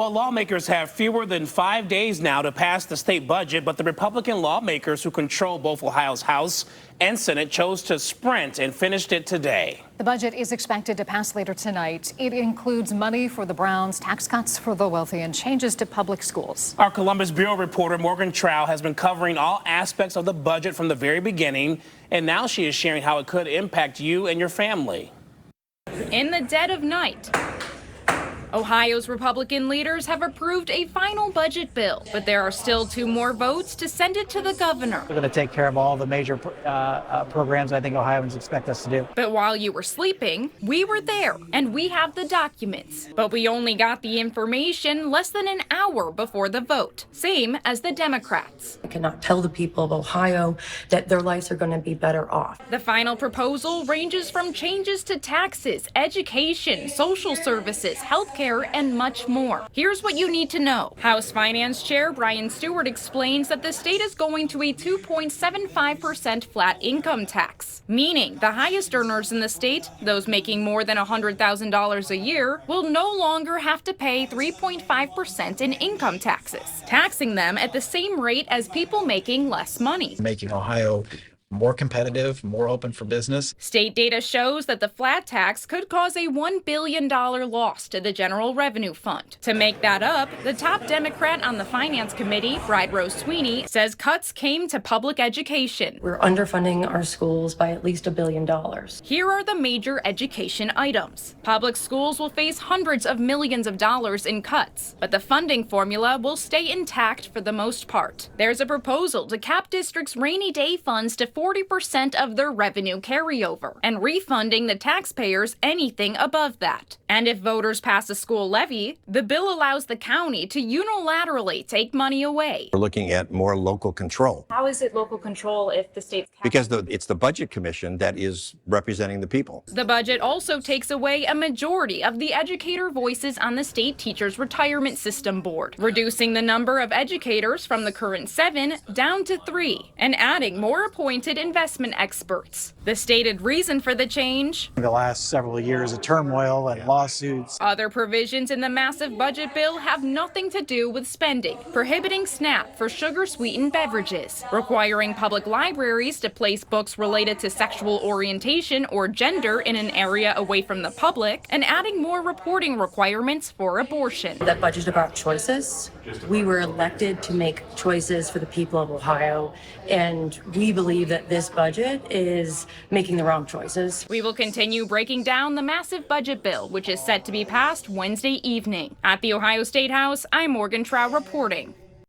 Well, lawmakers have fewer than 5 days now to pass the state budget, but the Republican lawmakers who control both Ohio's House and Senate chose to sprint and finished it today. The budget is expected to pass later tonight. It includes money for the Browns, tax cuts for the wealthy, and changes to public schools. Our Columbus Bureau reporter Morgan Trow has been covering all aspects of the budget from the very beginning, and now she is sharing how it could impact you and your family. In the dead of night, Ohio's Republican leaders have approved a final budget bill, but there are still 2 more votes to send it to the governor. We're going to take care of all the major programs I think Ohioans expect us to do. But while you were sleeping, we were there, and we have the documents. But we only got the information less than an hour before the vote, same as the Democrats. I cannot tell the people of Ohio that their lives are going to be better off. The final proposal ranges from changes to taxes, education, social services, healthcare, and much more. Here's what you need to know. House Finance Chair Brian Stewart explains that the state is going to a 2.75% flat income tax, meaning the highest earners in the state, those making more than $100,000 a year, will no longer have to pay 3.5% in income taxes, taxing them at the same rate as people making less money. Making Ohio more competitive, more open for business. State data shows that the flat tax could cause a $1 billion loss to the General Revenue Fund. To make that up, the top Democrat on the Finance Committee, Bride Rose Sweeney, says cuts came to public education. We're underfunding our schools by at least $1 billion. Here are the major education items. Public schools will face hundreds of millions of dollars in cuts, but the funding formula will stay intact for the most part. There's a proposal to cap districts' rainy day funds to 40% of their revenue carryover and refunding the taxpayers anything above that. And if voters pass a school levy, the bill allows the county to unilaterally take money away. We're looking at more local control. How is it local control if the state's Because it's the Budget Commission that is representing the people. The budget also takes away a majority of the educator voices on the state teachers retirement system board, reducing the number of educators from the current 7 down to 3 and adding more appointed investment experts. The stated reason for the change? The last several years of turmoil and lawsuits. Other provisions in the massive budget bill have nothing to do with spending, prohibiting SNAP for sugar-sweetened beverages, requiring public libraries to place books related to sexual orientation or gender in an area away from the public, and adding more reporting requirements for abortion. That budget about choices. We were elected to make choices for the people of Ohio, and we believe that this budget is making the wrong choices. We will continue breaking down the massive budget bill, which is set to be passed Wednesday evening. At the Ohio State House, I'm Morgan Trow reporting.